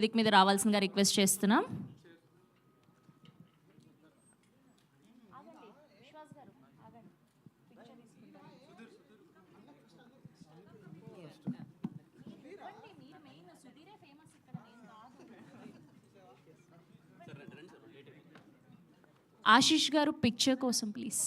వేదిక మీద రావాల్సిందిగా రిక్వెస్ట్ చేస్తున్నాం. ఆశీష్ గారు పిక్చర్ కోసం please.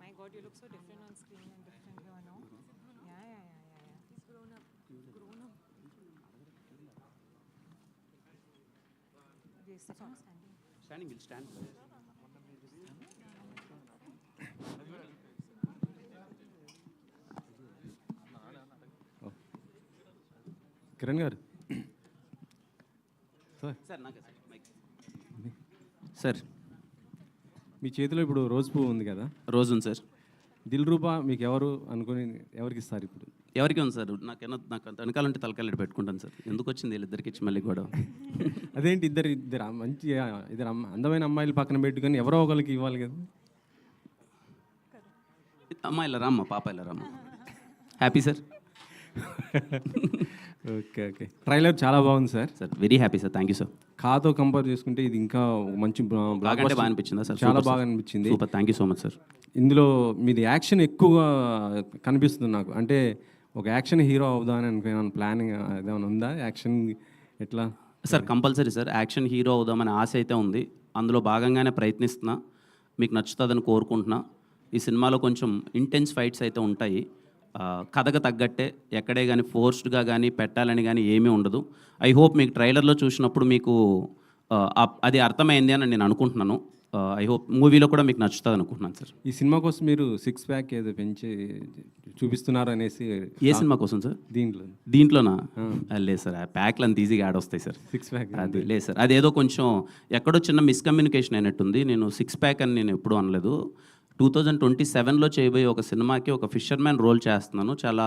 My God, you look so different on screen and different here, no? Yeah. He's grown up. Okay, sit on standing. Standing, we'll stand. Kiran గారు sir నాకే sir mic sir. మీ చేతిలో ఇప్పుడు రోజ్ పువ్వు ఉంది కదా, రోజు ఉంది సార్. దిల్ రూబా మీకు ఎవరు అనుకుని ఎవరికి ఇస్తారు ఇప్పుడు? ఎవరికి ఉంది సార్? నాకు అంత వెనకాలంటే తలకాయలు పెట్టుకుంటాను సార్. ఎందుకు వచ్చింది వీళ్ళిద్దరికి ఇచ్చి మళ్ళీ గొడవ? అదేంటి ఇద్దరు మంచి అందమైన అమ్మాయిలు పక్కన పెట్టుకొని ఎవరో ఒకరికి ఇవ్వాలి కదా. అమ్మ ఇలా రామ్మ, పాప ఇలా రామ్మ. Happy sir. ఓకే. ట్రైలర్ చాలా బాగుంది sir. Very happy sir, thank you sir. కాతో కంపేర్ చేసుకుంటే ఇది ఇంకా మంచి బాగా అనిపించిందా సార్? చాలా బాగా అనిపించింది. Super, thank you so much sir. ఇందులో మీది యాక్షన్ ఎక్కువగా కనిపిస్తుంది నాకు. అంటే ఒక యాక్షన్ హీరో అవుదామని అనుకున్నాను. ప్లానింగ్ ఏమైనా ఉందా? యాక్షన్ ఎట్లా sir? Compulsory sir, action hero అవుదామని ఆశ అయితే ఉంది. అందులో భాగంగానే ప్రయత్నిస్తున్నా. మీకు నచ్చుతుందని కోరుకుంటున్నా. ఈ సినిమాలో కొంచెం ఇంటెన్స్ ఫైట్స్ అయితే ఉంటాయి. కథకు తగ్గట్టే ఎక్కడే కానీ ఫోర్స్డ్గా కానీ పెట్టాలని కానీ ఏమీ ఉండదు. ఐ హోప్ మీకు ట్రైలర్లో చూసినప్పుడు మీకు అది అర్థమైంది అని నేను అనుకుంటున్నాను. ఐ హోప్ మూవీలో కూడా మీకు నచ్చుతుంది అనుకుంటున్నాను సార్. ఈ సినిమా కోసం మీరు 6 ప్యాక్ ఏదో పెంచి చూపిస్తున్నారు అనేసి. ఏ సినిమా కోసం సార్? దీంట్లోనా? లేదు సార్, ఆ ప్యాక్లు అంత ఈజీగా యాడ్ వస్తాయి సార్. 6 ప్యాక్ అది లేదు సార్. అదేదో కొంచెం ఎక్కడో చిన్న మిస్కమ్యూనికేషన్ అయినట్టుంది. నేను 6 ప్యాక్ అని నేను ఎప్పుడూ అనలేదు. 2027లో చేయబోయే ఒక సినిమాకి ఒక ఫిషర్మ్యాన్ రోల్ చేస్తున్నాను. చాలా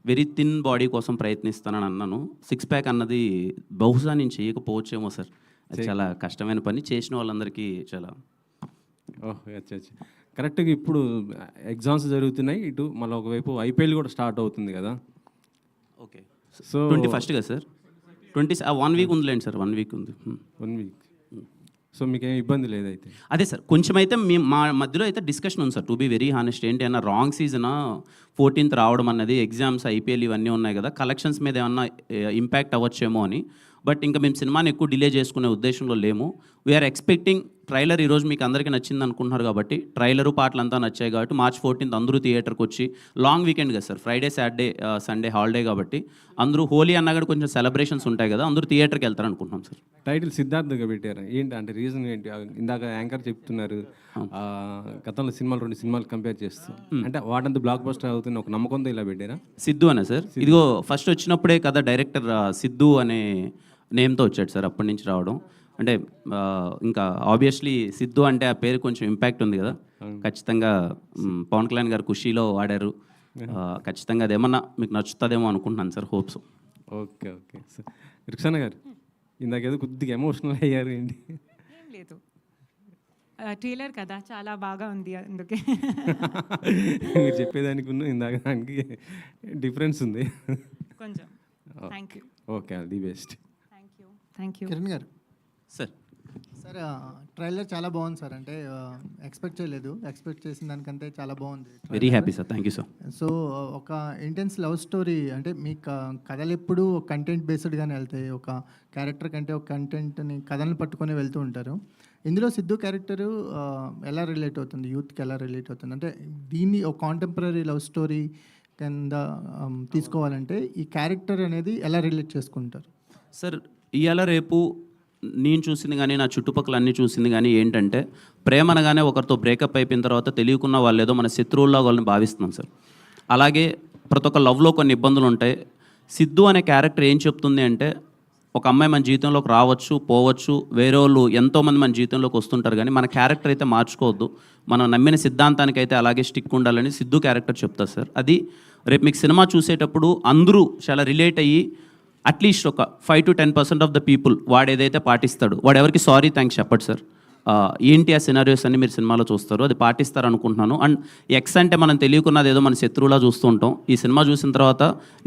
వెరీ థిన్ బాడీ కోసం ప్రయత్నిస్తానని అన్నాను. 6 ప్యాక్ అన్నది బహుశా నేను చేయకపోవచ్చేమో సార్. అది చాలా కష్టమైన పని. చేసిన వాళ్ళందరికీ చాలా కరెక్ట్గా. ఇప్పుడు ఎగ్జామ్స్ జరుగుతున్నాయి, ఇటు మళ్ళీ ఒకవైపు ఐపీఎల్ కూడా స్టార్ట్ అవుతుంది కదా. ఓకే. సో 21st కదా సార్? 1 వీక్ ఉందిలేండి సార్. 1 వీక్ ఉంది. 1 వీక్. సో మీకేం ఇబ్బంది లేదైతే? అదే సార్, కొంచెం అయితే మా మధ్యలో అయితే డిస్కషన్ ఉంది sir. To be very honest, ఏంటి అన్న రాంగ్ సీజన్ 14th రావడం అన్నది, ఎగ్జామ్స్, ఐపీఎల్ ఇవన్నీ ఉన్నాయి కదా, కలెక్షన్స్ మీద ఏమన్నా ఇంపాక్ట్ అవ్వచ్చేమో అని. బట్ ఇంకా మేము సినిమాని ఎక్కువ డిలే చేసుకునే ఉద్దేశంలో లేము. వీఆర్ ఎక్స్పెక్టింగ్ ట్రైలర్ ఈరోజు మీకు అందరికీ నచ్చింది అనుకుంటున్నారు కాబట్టి, ట్రైలరు పాటలు అంతా నచ్చాయి కాబట్టి March 14th అందరూ థియేటర్కి వచ్చి, లాంగ్ వీకెండ్ కదా sir, Friday Saturday Sunday holiday కాబట్టి అందరూ, హోలీ అన్నా కూడా కొంచెం సెలబ్రేషన్స్ ఉంటాయి కదా, అందరూ థియేటర్కి వెళ్తారు అనుకుంటున్నాం సార్. టైటిల్ సిద్ధార్థగా పెట్టారు, ఏంటి అంటే రీజన్ ఏంటి? ఇందాక యాంకర్ చెప్తున్నారు గతంలో 2 సినిమాలు కంపేర్ చేస్తూ, అంటే వాటంతా బ్లాక్ బస్టర్ అవుతుంది ఒక నమ్మకంతో ఇలా పెట్టారా? సిద్ధు అనే సార్. ఇదిగో ఫస్ట్ వచ్చినప్పుడే కదా డైరెక్టర్ సిద్ధు అనే నేమ్తో వచ్చాడు సార్. అప్పటి నుంచి రావడం అంటే ఇంకా ఆబ్వియస్లీ సిద్ధు అంటే ఆ పేరు కొంచెం ఇంపాక్ట్ ఉంది కదా. ఖచ్చితంగా పవన్ కళ్యాణ్ గారు ఖుషీలో వాడారు. ఖచ్చితంగా అదేమన్నా మీకు నచ్చుతుందేమో అనుకుంటున్నాను సార్. హోప్స్. Okay sir. రిక్సానా గారు ఇందాకేదో కొద్దిగా ఎమోషనల్ అయ్యారు, ఏంటి? ఏం లేదు, ట్రైలర్ కదా చాలా బాగా ఉంది అందుకే. మీరు చెప్పేదానికి ఉన్న ఇందాక దానికి డిఫరెన్స్ ఉంది కొంచెం. Thank you. Okay, all the best. Thank you. Kiran గారు సార్. ట్రైలర్ చాలా బాగుంది సార్. అంటే ఎక్స్పెక్ట్ చేయలేదు, ఎక్స్పెక్ట్ చేసిన దానికంటే చాలా బాగుంది. Very happy sir, thank you sir. So ఒక ఇంటెన్స్ లవ్ స్టోరీ, అంటే మీ కథలు ఎప్పుడు కంటెంట్ బేస్డ్గానే వెళ్తాయి. ఒక క్యారెక్టర్ కంటే ఒక కంటెంట్ని, కథలను పట్టుకొని వెళ్తూ ఉంటారు. ఇందులో సిద్ధు క్యారెక్టర్ ఎలా రిలేట్ అవుతుంది, యూత్కి ఎలా రిలేట్ అవుతుంది అంటే దీన్ని ఒక కాంటెంపరీ లవ్ స్టోరీ కింద తీసుకోవాలంటే ఈ క్యారెక్టర్ అనేది ఎలా రిలేట్ చేసుకుంటారు? సార్ ఇవాళ రేపు నేను చూసింది కానీ నా చుట్టుపక్కల అన్నీ చూసింది కానీ ఏంటంటే ప్రేమ అనగానే ఒకరితో బ్రేకప్ అయిపోయిన తర్వాత తెలియకున్న వాళ్ళు ఏదో మన శత్రువుల్లో వాళ్ళని భావిస్తున్నాం సార్. అలాగే ప్రతి ఒక్క లవ్లో కొన్ని ఇబ్బందులు ఉంటాయి. సిద్ధు అనే క్యారెక్టర్ ఏం చెప్తుంది అంటే ఒక అమ్మాయి మన జీవితంలోకి రావచ్చు పోవచ్చు, వేరే వాళ్ళు ఎంతోమంది మన జీవితంలోకి వస్తుంటారు, కానీ మన క్యారెక్టర్ అయితే మార్చుకోవద్దు, మనం నమ్మిన సిద్ధాంతానికి అయితే అలాగే స్టిక్ ఉండాలని సిద్ధు క్యారెక్టర్ చెప్తారు సార్. అది రేపు మీకు సినిమా చూసేటప్పుడు అందరూ చాలా రిలేట్ అయ్యి అట్లీస్ట్ ఒక 5 to 10% ఆఫ్ ద పీపుల్ వాడు ఏదైతే పాటిస్తాడు, వాడు ఎవరికి సారీ థ్యాంక్స్ చెప్పడు సార్. ఏంటి ఆ సినారియోస్ అన్ని మీరు సినిమాలో చూస్తారు, అది పాటిస్తారు అనుకుంటున్నాను. అండ్ ఎక్స్ అంటే మనం తెలియకున్నది ఏదో మన శత్రువులా చూస్తూ ఉంటాం. ఈ సినిమా చూసిన తర్వాత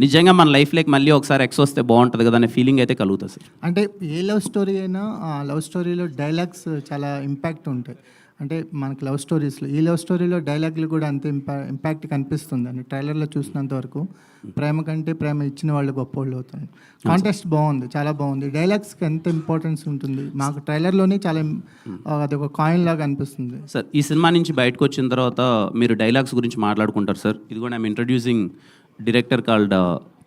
నిజంగా మన లైఫ్లోకి మళ్ళీ ఒకసారి ఎక్స్ వస్తే బాగుంటుంది కదా అనే ఫీలింగ్ అయితే కలుగుతుంది సార్. అంటే ఏ లవ్ స్టోరీ అయినా ఆ లవ్ స్టోరీలో డైలాగ్స్ చాలా ఇంపాక్ట్ ఉంటాయి. అంటే మనకి లవ్ స్టోరీస్లో ఈ లవ్ స్టోరీలో డైలాగులు కూడా అంతే ఇంపాక్ట్ కనిపిస్తుంది అని ట్రైలర్లో చూసినంత వరకు. ప్రేమ కంటే ప్రేమ ఇచ్చిన వాళ్ళు గొప్పోళ్ళు అవుతారు. కాంటెస్ట్ బాగుంది, చాలా బాగుంది. డైలాగ్స్కి ఎంత ఇంపార్టెన్స్ ఉంటుంది మాకు ట్రైలర్లోనే చాలా అది ఒక కాయిన్ లాగా అనిపిస్తుంది సార్. ఈ సినిమా నుంచి బయటకు వచ్చిన తర్వాత మీరు డైలాగ్స్ గురించి మాట్లాడుకుంటారు సార్. ఇది కూడా I'm introducing director called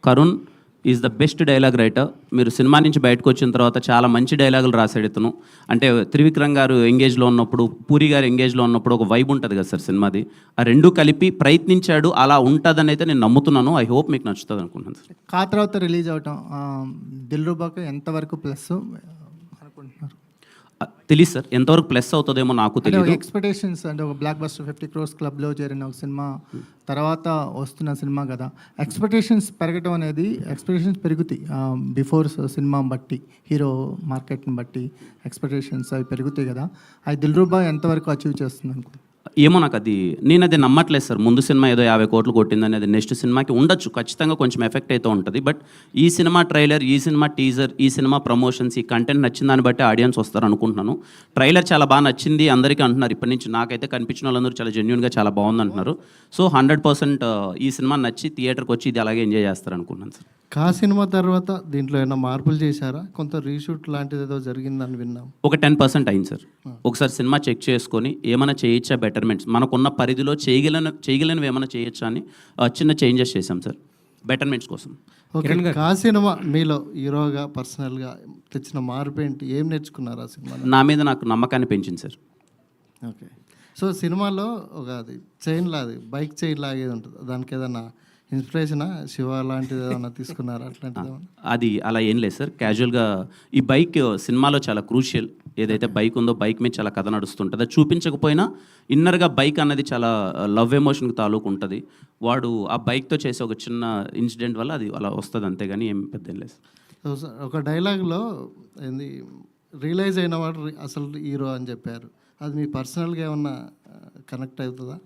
Karun is the best dialogue writer. మీరు సినిమా నుంచి బయటకు వచ్చిన తర్వాత చాలా మంచి డైలాగులు రాశాడు ఇతను. అంటే త్రివిక్రమ్ గారు ఎంగేజ్లో ఉన్నప్పుడు, పూరి గారు ఎంగేజ్లో ఉన్నప్పుడు ఒక వైబ్ ఉంటుంది కదా సార్ సినిమాది. ఆ రెండు కలిపి ప్రయత్నించాడు, అలా ఉంటుందని అయితే నేను నమ్ముతున్నాను. ఐ హోప్ మీకు నచ్చుతుంది అనుకుంటున్నాను సార్. కా తర్వాత రిలీజ్ అవటం దిల్రుబాకి ఎంతవరకు ప్లస్ అనుకుంటున్నారు? తెలియదు సార్, ఎంతవరకు ప్లస్ అవుతుందేమో నాకు తెలియదు. ఎక్స్పెక్టేషన్స్ అంటే ఒక బ్లాక్ బస్టర్ 50 crores క్లబ్లో చేరిన ఒక సినిమా తర్వాత వస్తున్న సినిమా కదా, ఎక్స్పెక్టేషన్స్ పెరగటం అనేది ఎక్స్పెక్టేషన్స్ పెరుగుతాయి బిఫోర్ సినిమా బట్టి, హీరో మార్కెట్ని బట్టి ఎక్స్పెక్టేషన్స్ అవి పెరుగుతాయి కదా. అది దిల్రుబా ఎంతవరకు అచీవ్ చేస్తుంది అనుకో? ఏమో నాకు నేను అది నమ్మట్లేదు సార్. ముందు సినిమా ఏదో 50 కోట్లు కొట్టిందని అది నెక్స్ట్ సినిమాకి ఉండొచ్చు, ఖచ్చితంగా కొంచెం ఎఫెక్ట్ అయితే ఉంటుంది. బట్ ఈ సినిమా ట్రైలర్, ఈ సినిమా టీజర్, ఈ సినిమా ప్రమోషన్స్, ఈ కంటెంట్ నచ్చిన దాన్ని బట్టి ఆడియన్స్ వస్తారు అనుకుంటున్నాను. ట్రైలర్ చాలా బాగా నచ్చింది అందరికీ అంటున్నారు. ఇప్పటి నుంచి నాకైతే కనిపించిన వాళ్ళందరూ చాలా జెన్యున్గా చాలా బాగుంది అంటున్నారు. సో 100% ఈ సినిమా నచ్చి థియేటర్కి వచ్చి ఇది అలాగే ఎంజాయ్ చేస్తారు అనుకుంటున్నాను సార్. కా సినిమా తర్వాత దీంట్లో ఏమైనా మార్పులు చేశారా? కొంత రీషూట్ లాంటిది ఏదో జరిగిందని విన్నాం. ఒక 10% అయింది సార్. ఒకసారి సినిమా చెక్ చేసుకొని ఏమైనా చేయొచ్చా, బెటర్మెంట్స్ మనకున్న పరిధిలో చేయగలనివి ఏమైనా చేయొచ్చా అని చిన్న చేంజెస్ చేశాం సార్ బెటర్మెంట్స్ కోసం. ఓకే, కా సినిమా మీలో హీరోగా పర్సనల్గా తెచ్చిన మార్పు ఏంటి? ఏం నేర్చుకున్నారు ఆ సినిమా? నా మీద నాకు నమ్మకాన్ని పెంచింది సార్. ఓకే, సో సినిమాలో ఒక అది చైన్ లాది, బైక్ చైన్ లాగేది ఉంటుంది, దానికి ఏదైనా ఇన్స్పిరేషనా, శివ లాంటిది ఏదైనా తీసుకున్నారా? అట్లాంటిది అది అలా ఏం లేదు సార్. క్యాజువల్గా ఈ బైక్ సినిమాలో చాలా క్రూషియల్. ఏదైతే బైక్ ఉందో బైక్ మీద చాలా కథ నడుస్తుంటుంది. అది చూపించకపోయినా ఇన్నర్గా బైక్ అన్నది చాలా లవ్ ఎమోషన్కి తాలూకు ఉంటుంది. వాడు ఆ బైక్తో చేసే ఒక చిన్న ఇన్సిడెంట్ వల్ల అది అలా వస్తుంది, అంతేగాని ఏం పెద్ద ఏం లేదు. సో ఒక డైలాగ్లో ఏంది రియలైజ్ అయిన వాడు అసలు హీరో అని చెప్పారు. అది మీ పర్సనల్గా ఏమన్నా కనెక్ట్ అవుతుందా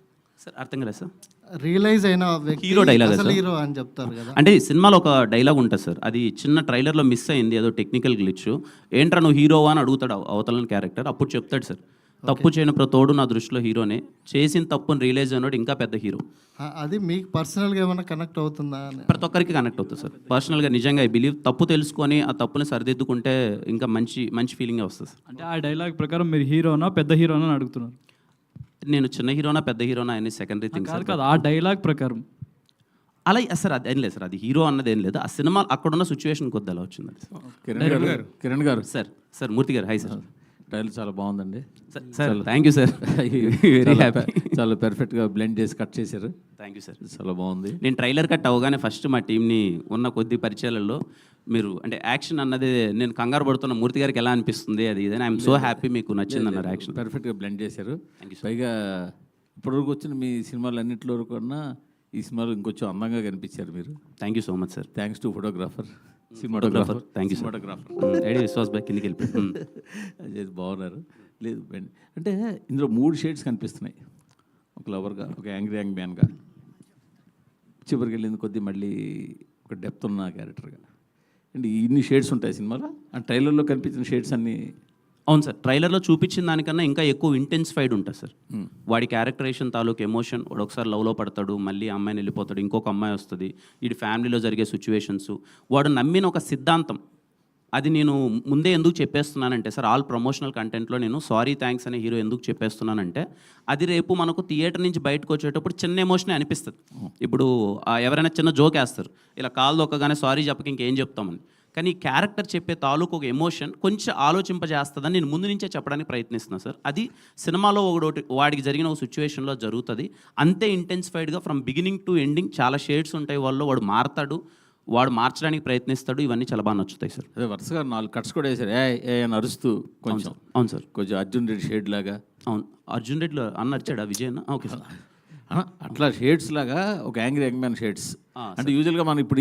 సార్? అర్థం కాలేదు సార్. రియలైజ్ అయిన వ్యక్తి హీరో డైలాగ్ అసలు హీరో అని చెప్తారు కదా. అంటే సినిమాలో ఒక డైలాగ్ ఉంటుంది సార్, అది చిన్న ట్రైలర్లో మిస్ అయింది, ఏదో టెక్నికల్ గ్లిచ్. ఏంట్రా నువ్వు హీరోవా అని అడుగుతాడు అవతల క్యారెక్టర్. అప్పుడు చెప్తాడు సార్, తప్పు చేయని ప్రతోడు నా దృష్టిలో హీరోనే, చేసిన తప్పుని రియలైజ్ అయినాడు ఇంకా పెద్ద హీరో. అది మీకు పర్సనల్గా ఏమైనా కనెక్ట్ అవుతుందా? ప్రతి ఒక్కరికి కనెక్ట్ అవుతుంది సార్. పర్సనల్గా నిజంగా ఐ బిలీవ్ తప్పు తెలుసుకొని ఆ తప్పుని సరిదిద్దుకుంటే ఇంకా మంచి ఫీలింగే వస్తుంది సార్. అంటే ఆ డైలాగ్ ప్రకారం మీరు హీరోనా పెద్ద హీరోనా అని అడుగుతున్నారు? నేను చిన్న హీరోనా పెద్ద హీరోనా అని సెకండరీ థింగ్ సార్. కాదు, ఆ డైలాగ్ ప్రకారం అలా సార్ అది ఏం లేదు సార్. అది హీరో అన్నది ఏం లేదు. ఆ సినిమా అక్కడున్న సిచ్యువేషన్ కొద్ది అలా వచ్చింది అది. కిరణ్ గారు సార్ మూర్తి గారు హై సార్. ట్రైలర్ చాలా బాగుందండి sir thank you sir. Very happy. చాలా పెర్ఫెక్ట్గా బ్లెండ్ చేసి కట్ చేశారు. Thank you sir. చాలా బాగుంది. నేను ట్రైలర్ కట్ అవగానే ఫస్ట్ మా టీంని ఉన్న కొద్ది పరిచయాలలో మీరు అంటే యాక్షన్ అన్నది నేను కంగారు పడుతున్న మూర్తి గారికి ఎలా అనిపిస్తుంది అది ఇదని ఐఎమ్ సో హ్యాపీ మీకు నచ్చింది అన్నారు. యాక్షన్ పర్ఫెక్ట్గా బ్లెండ్ చేశారు. పైగా ఇప్పటివరకు వచ్చిన మీ సినిమాలు అన్నింటిలో కన్నా ఈ సినిమాలో ఇంకొంచెం అందంగా కనిపించారు మీరు. Thank you so much sir. Thanks to photographer, cinematographer. Thank you cinematographer ఎడి విశ్వాస్ బాయ్ కిందికి వెళ్ళిపోయి అది బాగున్నారు. లేదు అంటే ఇందులో 3 షేడ్స్ కనిపిస్తున్నాయి. ఒక లవర్గా, ఒక యాంగ్రీ మ్యాన్గా, చివరికి వెళ్ళింది కొద్దీ మళ్ళీ ఒక డెప్త్ ఉన్న క్యారెక్టర్గా. అండ్ ఇన్ని షేడ్స్ ఉంటాయి సినిమాలో. ఆ ట్రైలర్లో కనిపించిన షేడ్స్ అన్నీ అవును సార్. ట్రైలర్లో చూపించిన దానికన్నా ఇంకా ఎక్కువ ఇంటెన్సిఫైడ్ ఉంటుంది సార్. వాడి క్యారెక్టరేషన్ తాలూకు ఎమోషన్, వాడు ఒకసారి లవ్లో పడతాడు, మళ్ళీ అమ్మాయిని వెళ్ళిపోతాడు, ఇంకొక అమ్మాయి వస్తుంది, వీడి ఫ్యామిలీలో జరిగే సిచ్యువేషన్స్, వాడు నమ్మిన ఒక సిద్ధాంతం, అది నేను ముందే ఎందుకు చెప్పేస్తున్నానంటే సార్, ఆల్ ప్రమోషనల్ కంటెంట్లో నేను సారీ థ్యాంక్స్ అనే హీరో ఎందుకు చెప్పేస్తున్నానంటే, అది రేపు మనకు థియేటర్ నుంచి బయటకు వచ్చేటప్పుడు చిన్న ఎమోషనే అనిపిస్తుంది. ఇప్పుడు ఎవరైనా చిన్న జోక్ వేస్తారు, ఇలా కాలు దొక్కగానే సారీ చెప్పక ఇంకేం చెప్తామని. కానీ ఈ క్యారెక్టర్ చెప్పే తాలూకు ఒక ఎమోషన్ కొంచెం ఆలోచింపజేస్తుందని నేను ముందు నుంచే చెప్పడానికి ప్రయత్నిస్తున్నాను సార్. అది సినిమాలో ఒకటి వాడికి జరిగిన ఒక సిచ్యువేషన్లో జరుగుతుంది. అంతే ఇంటెన్సిఫైడ్గా ఫ్రమ్ బిగినింగ్ టు ఎండింగ్ చాలా షేడ్స్ ఉంటాయి. వాడు మారతాడు, వాడు మార్చడానికి ప్రయత్నిస్తాడు. ఇవన్నీ చాలా బాగా నచ్చుతాయి సార్. అదే వరుసగా 4 కట్స్ కూడా వేశారు, ఏ అని అరుస్తూ కొంచెం. అవును సార్. కొంచెం అర్జున్ రెడ్డి షేడ్ లాగా. అవును, అర్జున్ రెడ్డిలో అన్న నచ్చాడా విజయ్ అన్న? Okay sir. అట్లా షేడ్స్ లాగా ఒక యాంగ్రీ యంగ్ మ్యాన్ షేడ్స్. అంటే యూజువల్గా మనం ఇప్పుడు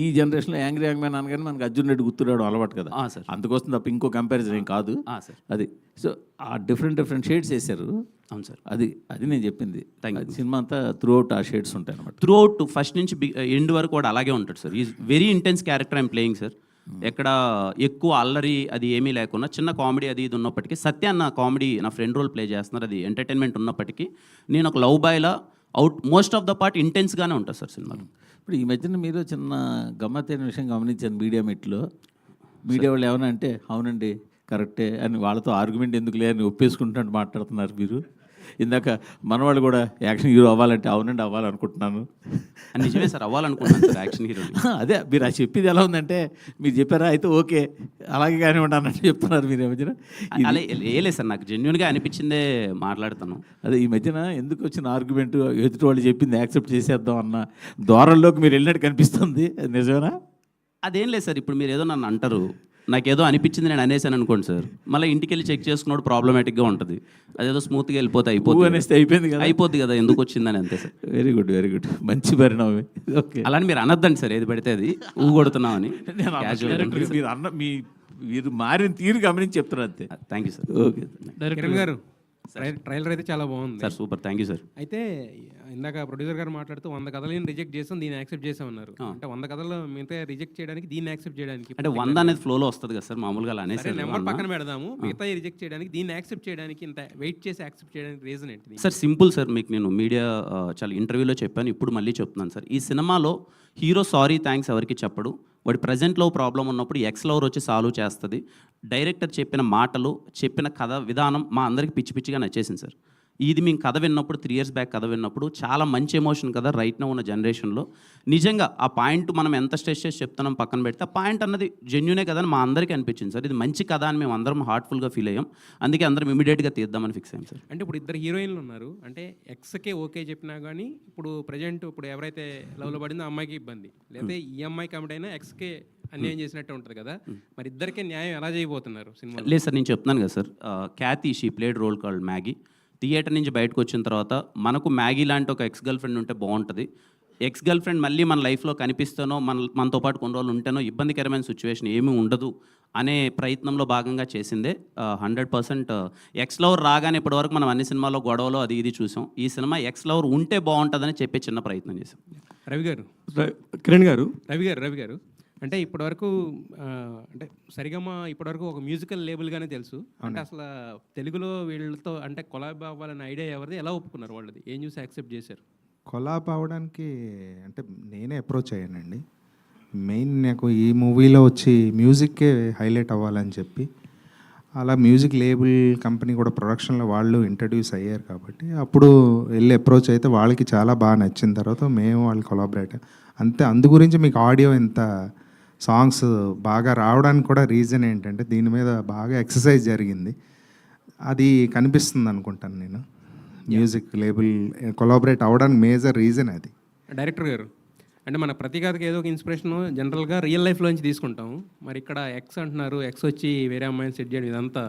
ఈ జనరేషన్లో యాంగ్రీ యంగ్ మ్యాన్ అనగానే మనకి అర్జున్ రెడ్డి గుర్తురావడం అలవాటు కదా సార్. అందుకోసం తప్ప ఇంకో కంపారిజన్ ఏం కాదు సార్. అది. సో ఆ డిఫరెంట్ షేడ్స్ వేశారు. అవును సార్. అది నేను చెప్పింది. Thank you. అది సినిమా అంతా త్రూ అవుట్ ఆ షేడ్స్ ఉంటాయి అనమాట. త్రూ అవుట్ ఫస్ట్ నుంచి ఎండ్ వరకు కూడా అలాగే ఉంటాడు sir. Is very intense character I'm playing sir. ఎక్కడ ఎక్కువ అల్లరి అది ఏమీ లేకుండా చిన్న కామెడీ అది ఇది ఉన్నప్పటికీ, సత్య అన్న కామెడీ నా ఫ్రెండ్ రోల్ ప్లే చేస్తున్నారు, అది ఎంటర్టైన్మెంట్ ఉన్నప్పటికీ నేను ఒక లవ్ బాయ్లా మోస్ట్ ఆఫ్ ద పార్ట్ ఇంటెన్స్గానే ఉంటుంది సార్ సినిమాలో. ఇప్పుడు ఈ మధ్యన మీరు చిన్న గమ్మత్తైన విషయం గమనించాను మీడియా మీట్లో. మీడియా వాళ్ళు ఏమన్నా అంటే అవునండి కరెక్టే అని వాళ్ళతో ఆర్గ్యుమెంట్ ఎందుకు లేదని ఒప్పేసుకుంటున్నట్టు మాట్లాడుతున్నారు మీరు. ఇందాక మనవాళ్ళు కూడా యాక్షన్ హీరో అవ్వాలంటే అవునండి అవ్వాలనుకుంటున్నాను. నిజమే సార్, అవ్వాలనుకుంటున్నాను సార్ యాక్షన్ హీరో. అదే మీరు అది చెప్పింది ఎలా ఉందంటే, మీరు చెప్పారా అయితే ఓకే అలాగే కానివ్వండి అన్నట్టు చెప్తున్నారు మీరు. ఈ మధ్యన అలా లేదు సార్, నాకు జెన్యున్గా అనిపించిందే మాట్లాడుతాను. అదే ఈ మధ్యన ఎందుకు వచ్చిన ఆర్గ్యుమెంట్, ఎదుటి వాళ్ళు చెప్పింది యాక్సెప్ట్ చేసేద్దాం అన్న ధోరణిలోకి మీరు వెళ్ళినట్టు కనిపిస్తుంది. అది నిజమేనా? అదేం లేదు సార్, ఇప్పుడు మీరు ఏదో నన్ను అంటారు, నాకేదో అనిపించింది నేను అనేసాను అనుకోండి సార్, మళ్ళీ ఇంటికి వెళ్ళి చెక్ చేసుకున్నప్పుడు ప్రాబ్లమేటిక్గా ఉంటుంది. అదేదో స్మూత్గా వెళ్ళిపోతే అయిపోయింది కదా, అయిపోద్ది కదా, ఎందుకు వచ్చిందని అంతే సార్. వెరీ గుడ్ మంచి పరిణామమే. ఓకే, అలాని మీరు అనొద్దండి సార్, ఏది పడితే అది ఊగొడుతున్నామని. మీరు మారిన తీరు గమనించి చెప్తున్నారు అంతే. Thank you sir. Okay Kiran గారు, ట్రైలర్ అయితే చాలా బాగుంది sir. Super, thank you sir. అయితే ఇందాక ప్రొడ్యూసర్ గారు మాట్లాడుతూ 100 కథలను రిజెక్ట్ చేసాం, దీన్ని యాక్సెప్ట్ చేసామన్నారు. అంటే 100 కథలు మిగతా రిజెక్ట్ చేయడానికి, దీన్ని యాక్సెప్ట్ చేయడానికి అంటే 100 అనేది ఫ్లోలో వస్తుంది కదా సార్, మామూలుగా అలా అనేసి నెంబర్ పక్కన పెడదాము. మిగతా రిజెక్ట్ చేయడానికి, దీన్ని యాక్సెప్ట్ చేయడానికి ఇంత వెయిట్ చేసి యాక్సెప్ట్ చేయడానికి రీజన్ ఏంటి? సార్ సింపుల్ సార్, మీకు నేను మీడియా చాలా ఇంటర్వ్యూలో చెప్పాను, ఇప్పుడు మళ్ళీ చెప్తున్నాను సార్. ఈ సినిమాలో హీరో సారీ థ్యాంక్స్ ఎవరికి చెప్పడు. వాడి ప్రజెంట్లో ప్రాబ్లం ఉన్నప్పుడు ఎక్స్ లవర్ వచ్చి సాల్వ్ చేస్తుంది. డైరెక్టర్ చెప్పిన మాటలు, చెప్పిన కథ విధానం మా అందరికి పిచ్చి పిచ్చిగా నచ్చేసింది సార్. ఇది మేము కథ విన్నప్పుడు 3 years బ్యాక్ కథ విన్నప్పుడు చాలా మంచి ఎమోషన్ కదా రైట్ నో ఉన్న జనరేషన్లో. నిజంగా ఆ పాయింట్ మనం ఎంత స్ట్రెస్ చేసి చెప్తున్నాం పక్కన పెడితే, ఆ పాయింట్ అన్నది జెన్యునే కదా అని మా అందరికీ అనిపించింది సార్. ఇది మంచి కథ అని మేము అందరం హార్ట్ఫుల్గా ఫీల్ అయ్యాం. అందుకే అందరం ఇమీడియట్గా తీద్దామని ఫిక్స్ అయ్యాం సార్. అంటే ఇప్పుడు 2 హీరోయిన్లు ఉన్నారు, అంటే ఎక్స్కే ఓకే చెప్పినా కానీ ఇప్పుడు ప్రజెంట్ ఇప్పుడు ఎవరైతే లవ్లో పడిందో అమ్మాయికి ఇబ్బంది, లేకపోతే ఈ అమ్మాయి కమిట్ అయినా ఎక్స్కే అన్యాయం చేసినట్టు ఉంటుంది కదా. మరి ఇద్దరికే న్యాయం ఎలా చేయబోతున్నారు సినిమా? లేదు సార్, నేను చెప్తున్నాను కదా sir. Khyati she played role called Maggie. Theatre నుంచి బయటకు వచ్చిన తర్వాత మనకు మ్యాగీ లాంటి ఒక ఎక్స్ గర్ల్ ఫ్రెండ్ ఉంటే బాగుంటుంది. ఎక్స్ గర్ల్ ఫ్రెండ్ మళ్ళీ మన లైఫ్లో కనిపిస్తానో, మనతో పాటు కొన్ని రోజులు ఉంటేనో ఇబ్బందికరమైన సిచ్యువేషన్ ఏమీ ఉండదు అనే ప్రయత్నంలో భాగంగా చేసిందే. 100% ఎక్స్ లవర్ రాగానే ఇప్పటివరకు మనం అన్ని సినిమాల్లో గొడవలు అది ఇది చూసాం. ఈ సినిమా ఎక్స్ లవర్ ఉంటే బాగుంటుందని చెప్పే చిన్న ప్రయత్నం చేసాం. రవి గారు, కిరణ్ గారు, రవి గారు అంటే ఇప్పటివరకు అంటే సరిగమ ఇప్పటివరకు ఒక మ్యూజికల్ లేబుల్గానే తెలుసు. అంటే అసలు తెలుగులో వీళ్ళతో అంటే కొలాబ్ అవ్వాలనే ఐడియా ఎవరిది, ఎలా ఒప్పుకున్నారు వాళ్ళది, ఏం చూసి యాక్సెప్ట్ చేశారు? కొలాబ్ అవ్వడానికి అంటే నేనే అప్రోచ్ అయ్యానండి. మెయిన్ నాకు ఈ మూవీలో వచ్చి మ్యూజిక్కే హైలైట్ అవ్వాలని చెప్పి, అలా మ్యూజిక్ లేబుల్ కంపెనీ కూడా ప్రొడక్షన్లో వాళ్ళు ఇంట్రడ్యూస్ అయ్యారు కాబట్టి అప్పుడు వెళ్ళి అప్రోచ్ అయితే వాళ్ళకి చాలా బాగా నచ్చిన తర్వాత మేము వాళ్ళు కొలాబరేట్ అంతే. అందు గురించి మీకు ఆడియో ఇంత సాంగ్స్ బాగా రావడానికి కూడా రీజన్ ఏంటంటే దీని మీద బాగా ఎక్సర్సైజ్ జరిగింది, అది కనిపిస్తుంది అనుకుంటాను నేను. మ్యూజిక్ లేబుల్ కొలాబరేట్ అవ్వడానికి మేజర్ రీజన్ అది. డైరెక్టర్ గారు, అంటే మన ప్రతి కథకి ఏదో ఒక ఇన్స్పిరేషన్ జనరల్గా రియల్ లైఫ్లోంచి తీసుకుంటాం. మరి ఇక్కడ ఎక్స్ అంటున్నారు, ఎక్స్ వచ్చి వేరే అమ్మాయిని సెట్ చేయడం, ఇదంతా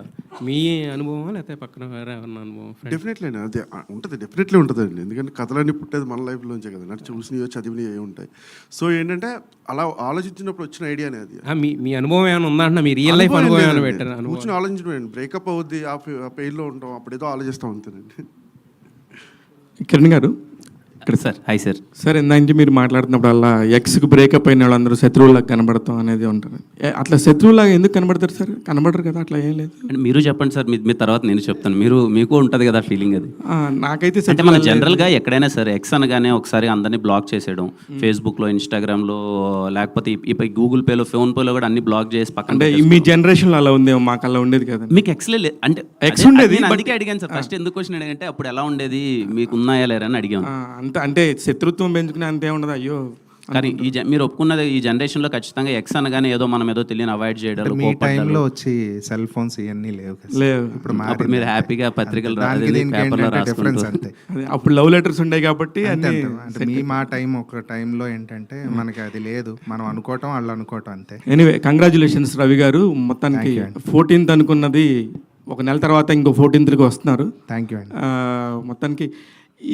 మీ అనుభవం లేకపోతే పక్కన వేరే ఉన్న అనుభవం? డెఫినెట్లీ అది ఉంటుంది, డెఫినెట్లీ ఉంటుందండి. ఎందుకంటే కథలన్నీ పుట్టేది మన లైఫ్లోంచే కదా, అంటే చూసినవి చదివినవి ఉంటాయి. సో ఏంటంటే అలా ఆలోచించినప్పుడు వచ్చిన ఐడియానే అది. మీ అనుభవం ఏమైనా ఉందా అంటున్నా, మీ రియల్ లైఫ్ అనుభవం ఏమైనా పెట్టారు? కూర్చొని ఆలోచించడం, బ్రేకప్ అవుద్ది ఆ పెయిన్లో ఉంటాం, అప్పుడేదో ఆలోచిస్తాం అంతేనండి. కిరణ్ గారు, ఇక్కడ సార్ హాయ్ సార్. సార్ ఇందాక మీరు మాట్లాడుతున్నప్పుడల్లా ఎక్స్కి బ్రేకప్ అయిన వాళ్ళందరూ శత్రువులాగా కనబడతాం అనేది ఉంటారు. అట్లా శత్రువులాగా ఎందుకు కనబడతారు సార్? కనబడరు కదా, అట్లా ఏం లేదు. అంటే మీరు చెప్పండి సార్, మీ తర్వాత నేను చెప్తాను. మీకు ఉంటుంది కదా ఫీలింగ్ అది. నాకైతే అంటే మన జనరల్గా ఎక్కడైనా సరే ఎక్స్ అనగానే ఒకసారి అందరినీ బ్లాక్ చేసేయడం, ఫేస్బుక్లో, ఇన్స్టాగ్రామ్లో, లేకపోతే ఇప్పుడు గూగుల్ పేలో, ఫోన్ పేలో కూడా అన్ని బ్లాక్ చేసి పక్కన. అంటే మీ జనరేషన్లో అలా ఉందేమో, మాకు అలా ఉండేది కదా. మీకు ఎక్స్లే అంటే ఎక్స్ ఉండేది, నేను అందుకే అడిగాను సార్ ఫస్ట్. ఎందుకు క్వశ్చన్ అడిగంటే అప్పుడు ఎలా ఉండేది, మీకు ఉన్నాయా లేరా అని అడిగాను. అంటే శత్రుత్వం పెంచుకునే అంతే ఉండదు. అయ్యో, కానీ మీరు ఒప్పుకున్నది ఈ జనరేషన్లో ఖచ్చితంగా ఎక్స్ అనగానే ఏదో మనం ఏదో తెలియని అవాయిడ్ చేయడం. మీ టైంలో వచ్చి సెల్ ఫోన్స్ ఇవన్నీ లేవు కదా. లేవు. అప్పుడు మీరు హ్యాపీగా పత్రికలు పేపర్లో రాసుకుంటూ అంతే. అప్పుడు లవ్ లెటర్స్ ఉండేవి కాబట్టి అంటే మా టైం ఒక టైంలో ఏంటంటే మనకి అది లేదు, మనం అనుకోవటం వాళ్ళు అనుకోవటం అంతే. ఎనీవే కంగ్రాచులేషన్స్ రవి గారు. మొత్తానికి 14th అనుకున్నది ఒక నెల తర్వాత ఇంకో 14th వస్తున్నారు. థ్యాంక్ యూ అండి. మొత్తానికి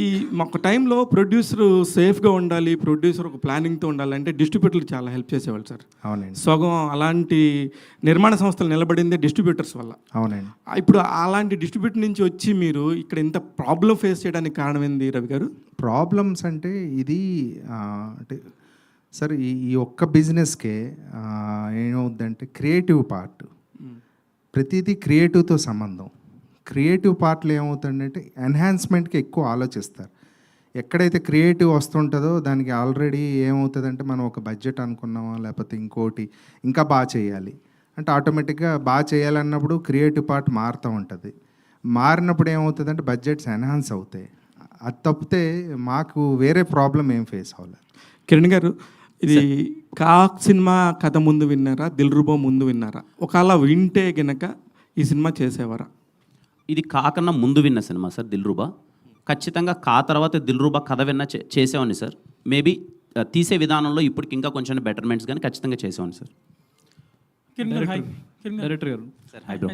ఈ ఒక టైంలో ప్రొడ్యూసర్ సేఫ్గా ఉండాలి, ప్రొడ్యూసర్ ఒక ప్లానింగ్తో ఉండాలి అంటే డిస్ట్రిబ్యూటర్లు చాలా హెల్ప్ చేసేవాళ్ళు సార్. అవునండి. సగం అలాంటి నిర్మాణ సంస్థలు నిలబడిందే డిస్ట్రిబ్యూటర్స్ వల్ల. అవునండి. ఇప్పుడు అలాంటి డిస్ట్రిబ్యూటర్ నుంచి వచ్చి మీరు ఇక్కడ ఇంత ప్రాబ్లం ఫేస్ చేయడానికి కారణం ఏంది రవి గారు? ప్రాబ్లమ్స్ అంటే ఇది అంటే సార్ ఈ ఒక్క బిజినెస్కే ఏమవుద్దంటే క్రియేటివ్ పార్ట్, ప్రతిదీ క్రియేటివ్తో సంబంధం. క్రియేటివ్ పార్ట్లో ఏమవుతుందంటే ఎన్హాన్స్మెంట్కి ఎక్కువ ఆలోచిస్తారు. ఎక్కడైతే క్రియేటివ్ వస్తుంటుందో దానికి ఆల్రెడీ ఏమవుతుందంటే మనం ఒక బడ్జెట్ అనుకున్నామా, లేకపోతే ఇంకోటి ఇంకా బాగా చేయాలి అంటే ఆటోమేటిక్గా బాగా చేయాలన్నప్పుడు క్రియేటివ్ పార్ట్ మారుతూ ఉంటుంది. మారినప్పుడు ఏమవుతుందంటే బడ్జెట్స్ ఎన్హాన్స్ అవుతాయి. అది తప్పితే మాకు వేరే ప్రాబ్లం ఏం ఫేస్ అవ్వలేదు. కిరణ్ గారు, ఇది కాక్ సినిమా కథ ముందు విన్నారా, దిల్రుబా ముందు విన్నారా? ఒకవేళ వింటే గనక ఈ సినిమా చేసేవారా? ఇది కాకన్నా ముందు విన్న సినిమా సార్ దిల్రుబా. ఖచ్చితంగా కా తర్వాత దిల్రుబా కథ విన్న చేసేవాడిని సార్. మేబీ తీసే విధానంలో ఇప్పటికి ఇంకా కొంచెం బెటర్మెంట్స్ కానీ ఖచ్చితంగా చేసేవాడిని సార్. డైరెక్టర్ గారు sir hi bro.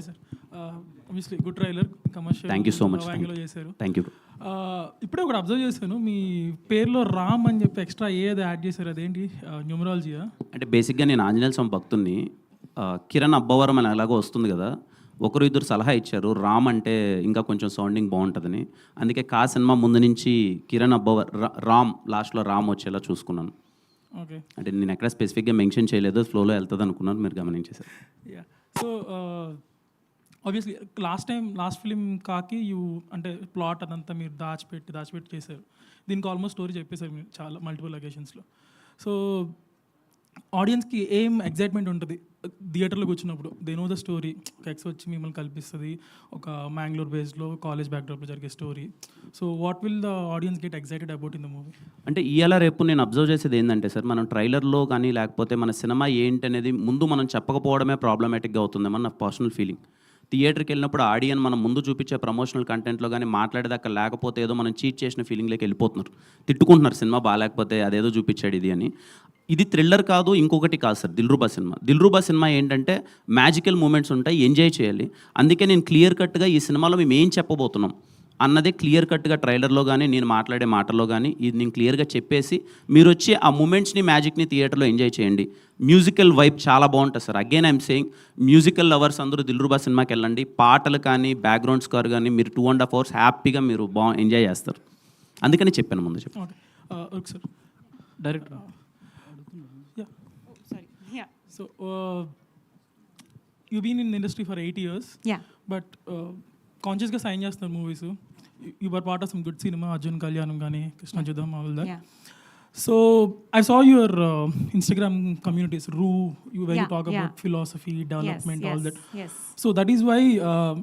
Obviously good trailer, commercial. Thank you so much. చేశారు. Thank you. ఇప్పుడే ఒకటి అబ్జర్వ్ చేశాను, మీ పేరులో రామ్ అని చెప్పి ఎక్స్ట్రా ఏది యాడ్ చేశారు, అదేంటి న్యూమరాలజీయా? అంటే బేసిక్గా నేను ఆంజనేయ స్వామి భక్తుడిని. కిరణ్ అబ్బవరం అని ఎలాగో వస్తుంది కదా, ఒకరు ఇద్దరు సలహా ఇచ్చారు రామ్ అంటే ఇంకా కొంచెం సౌండింగ్ బాగుంటుందని. అందుకే కా సినిమా ముందు నుంచి కిరణ్ అబ్బవర్ రామ్ లాస్ట్లో రామ్ వచ్చేలా చూసుకున్నాను. ఓకే. అంటే నేను ఎక్కడ స్పెసిఫిక్గా మెన్షన్ చేయలేదు, ఫ్లోలో వెళ్తుంది అనుకున్నాను, మీరు గమనించేశారు. సో ఆబ్వియస్లీ లాస్ట్ ఫిలిం కాకి అంటే ప్లాట్ అదంతా మీరు దాచిపెట్టి చేశారు. దీనికి ఆల్మోస్ట్ స్టోరీ చెప్పేశారు మీరు చాలా మల్టిపుల్ లొకేషన్స్లో. సో ఆడియన్స్కి ఏం ఎగ్జైట్మెంట్ ఉంటుంది థియేటర్లో కూర్చున్నప్పుడు? దే నో ద స్టోరీ, ఒక ఎక్స్ వచ్చి మిమ్మల్ని కల్పిస్తుంది, ఒక మ్యాంగ్లూర్ బేస్లో కాలేజ్ బ్యాక్డ్రాప్లో జరిగే story. So what will the audience get excited about in the movie? అంటే ఇవాళ రేపు నేను అబ్జర్వ్ చేసేది ఏంటంటే సార్, మనం ట్రైలర్లో కానీ లేకపోతే మన సినిమా ఏంటి అనేది ముందు మనం చెప్పకపోవడమే ప్రాబ్లమేటిక్గా అవుతుందేమో నా పర్సనల్ ఫీలింగ్. థియేటర్కి వెళ్ళినప్పుడు ఆడియన్ మనం ముందు చూపించే ప్రమోషనల్ కంటెంట్లో కానీ మాట్లాడేదాకా లేకపోతే ఏదో మనం చీట్ చేసిన ఫీలింగ్లోకి వెళ్ళిపోతున్నారు, తిట్టుకుంటున్నారు సినిమా బాగాలేకపోతే అదేదో చూపించాడు ఇది అని. ఇది థ్రిల్లర్ కాదు, ఇంకొకటి కాదు సార్ దిల్రుబా సినిమా ఏంటంటే మ్యాజికల్ మూమెంట్స్ ఉంటాయి, ఎంజాయ్ చేయాలి. అందుకే నేను క్లియర్ కట్గా ఈ సినిమాలో మేము ఏం చెప్పబోతున్నాం అన్నదే క్లియర్ కట్గా ట్రైలర్లో కానీ నేను మాట్లాడే మాటల్లో కానీ ఇది నేను క్లియర్గా చెప్పేసి మీరు వచ్చి ఆ మూమెంట్స్ని మ్యాజిక్ని థియేటర్లో ఎంజాయ్ చేయండి. మ్యూజికల్ వైబ్ చాలా బాగుంటుంది sir. Again I'm saying musical lovers అందరూ దిల్రుబా సినిమాకి వెళ్ళండి. పాటలు కానీ బ్యాక్గ్రౌండ్ స్కోర్ కానీ మీరు 2.5 hours హ్యాపీగా మీరు ఎంజాయ్ చేస్తారు. అందుకని చెప్పాను ముందు చెప్పాను. Okay sir. Director So, you've been in the industry for 8 years. Yeah. But consciously sign చేస్తున్నారు movies. You were part of some good cinema, Arjun Kalyanam gaani, Krishna Judam, all that. Yeah. So, I saw your Instagram communities, where you talk about philosophy, development, all that. Yes. So, that is why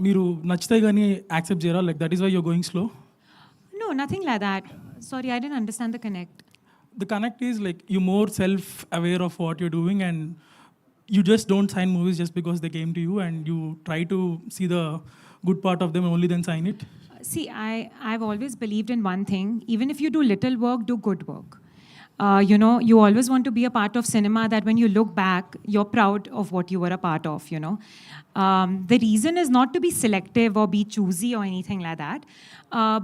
మీరు నచ్చితే గానీ accept చేయరా? Like, that is why you're going slow? No, nothing like that. Sorry, I didn't understand the connect. The connect is like you're more self-aware of what you're doing and you just don't sign movies just because they came to you and you try to see the good part of them and only then sign it? See, I've always believed in one thing. Even if you do little work, do good work. You always want to be a part of cinema that when you look back, you're proud of what you were a part of, The reason is not to be selective or be choosy or anything like that.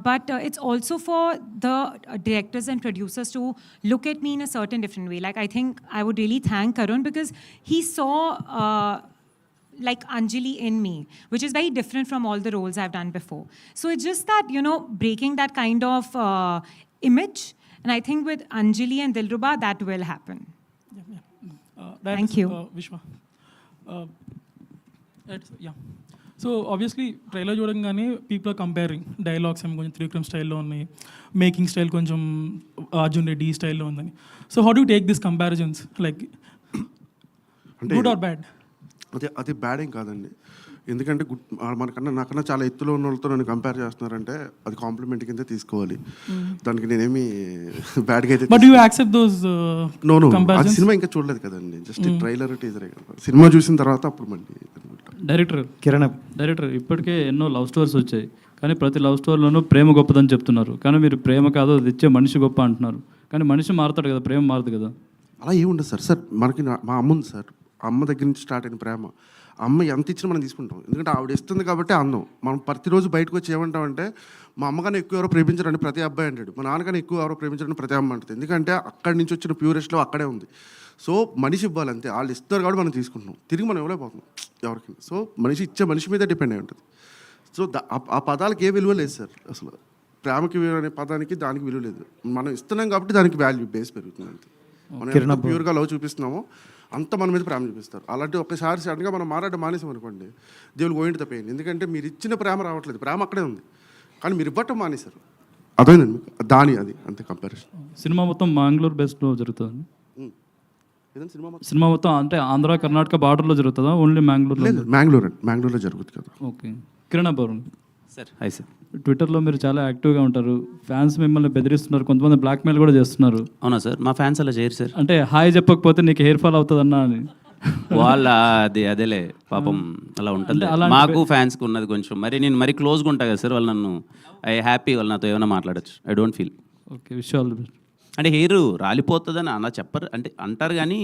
But it's also for the directors and producers to look at me in a certain different way. Like, I think I would really thank Karun because he saw like Anjali in me, which is very different from all the roles I've done before. So it's just that, breaking that kind of image And I think with Anjali and Dilruba, that will happen. Thank you. Vishwa. Yeah. So obviously trailer చూడంగానే people are comparing dialogues ఏమో కొంచెం త్రివిక్రమ్ స్టైల్లో ఉన్నాయి, making style కొంచెం అర్జున్ రెడ్డి స్టైల్లో ఉందని. So how do take this comparisons, like good or bad? అది bad ఏం కాదండి, ఎందుకంటే మనకన్నా నాకన్నా చాలా ఎత్తులో ఉన్న వాళ్ళతో నన్ను కంపేర్ చేస్తున్నారంటే అది కాంప్లిమెంట్ కింద తీసుకోవాలి. దానికి నేనేమి బ్యాడ్గా అయితే బట్ యూ యాక్సెప్ట్ దోస్ అది సినిమా ఇంకా చూడలేదు కదండి, జస్ట్ ట్రైలర్ టీజరే కదా. సినిమా చూసిన తర్వాత అప్పుడు మళ్ళీ డైరెక్టర్ ఇప్పటికే ఎన్నో లవ్ స్టోరీస్ వచ్చాయి, కానీ ప్రతి లవ్ స్టోరీలోనూ ప్రేమ గొప్పదని చెప్తున్నారు, కానీ మీరు ప్రేమ కాదు అది ఇచ్చే మనిషి గొప్ప అంటున్నారు. కానీ మనిషి మారుతాడు కదా, ప్రేమ మారదు కదా. అలా ఏముండదు సార్. మనకి మా అమ్మ ఉంది సార్, అమ్మ దగ్గర నుంచి స్టార్ట్ అయిన ప్రేమ. అమ్మ ఎంత ఇచ్చినా మనం తీసుకుంటాం, ఎందుకంటే ఆవిడ ఇస్తుంది కాబట్టి అందం. మనం ప్రతిరోజు బయటకు వచ్చి ఏమంటామంటే మా అమ్మకన్నా ఎక్కువ ఎవరో ప్రేమించారని ప్రతి అబ్బాయి అంటాడు, మా నాన్నకన్నా ఎక్కువ ఎవరో ప్రేమించారని ప్రతి అమ్మ అంటుంది. ఎందుకంటే అక్కడి నుంచి వచ్చిన ప్యూరెస్ట్లో అక్కడే ఉంది. సో మనిషి ఇవ్వాలి అంతే, వాళ్ళు ఇస్తారు కాబట్టి మనం తీసుకుంటున్నాం, తిరిగి మనం ఇవ్వలేకపోతున్నాం ఎవరికి. సో మనిషి ఇచ్చే మనిషి మీద డిపెండ్ అయి ఉంటుంది. సో ఆ పదాలకి ఏ విలువ లేదు సార్. అసలు ప్రేమకి విలువ అనే పదానికి దానికి విలువ లేదు. మనం ఇస్తున్నాం కాబట్టి దానికి వాల్యూ బేస్ పెరుగుతుంది అంతే. మనం ఎంత ప్యూర్గా లవ్ చూపిస్తున్నామో అంత మన మీద ప్రేమ చూపిస్తారు. అలాంటి ఒక్కసారి సడన్గా మనం మాట్లాడడం మానేసాం అనుకోండి, దేవుడు గోయింటి తప్పేయండి. ఎందుకంటే మీరు ఇచ్చిన ప్రేమ రావట్లేదు, ప్రేమ అక్కడే ఉంది, కానీ మీరు ఇవ్వటం మానేశారు. అర్థమైందండి మీకు? అది అంతే కంపారిజన్. సినిమా మొత్తం మంగళూరు బేస్లో జరుగుతుంది. సినిమా మొత్తం అంటే ఆంధ్ర కర్ణాటక బార్డర్లో జరుగుతుందా, ఓన్లీ మంగళూరు? లేదు, మ్యాంగ్లూర్లో జరుగుతుంది కదా. Okay. Kiran Abbavaram sir, hi sir. ట్విట్టర్లో మీరు చాలా యాక్టివ్గా ఉంటారు, ఫ్యాన్స్ మిమ్మల్ని బెదిరిస్తున్నారు, కొంతమంది బ్లాక్మెయిల్ కూడా చేస్తున్నారు. అవునా సార్? మా ఫ్యాన్స్ అలా చేయరు సార్. అంటే హాయ్ చెప్పకపోతే నీకు హెయిర్ ఫాల్ అవుతుందన్నా అని. వాళ్ళ అదేలే పాపం అలా ఉంటుంది. మాకు ఫ్యాన్స్కి ఉన్నది కొంచెం మరి నేను మరి క్లోజ్గా ఉంటా కదా సార్, వాళ్ళు నన్ను హ్యాపీ వాళ్ళు నాతో ఏమైనా మాట్లాడచ్చు, I don't feel. Okay, wish all the best. అంటే హెయిర్ రాలిపోతుందని అలా చెప్పరు, అంటే అంటారు కానీ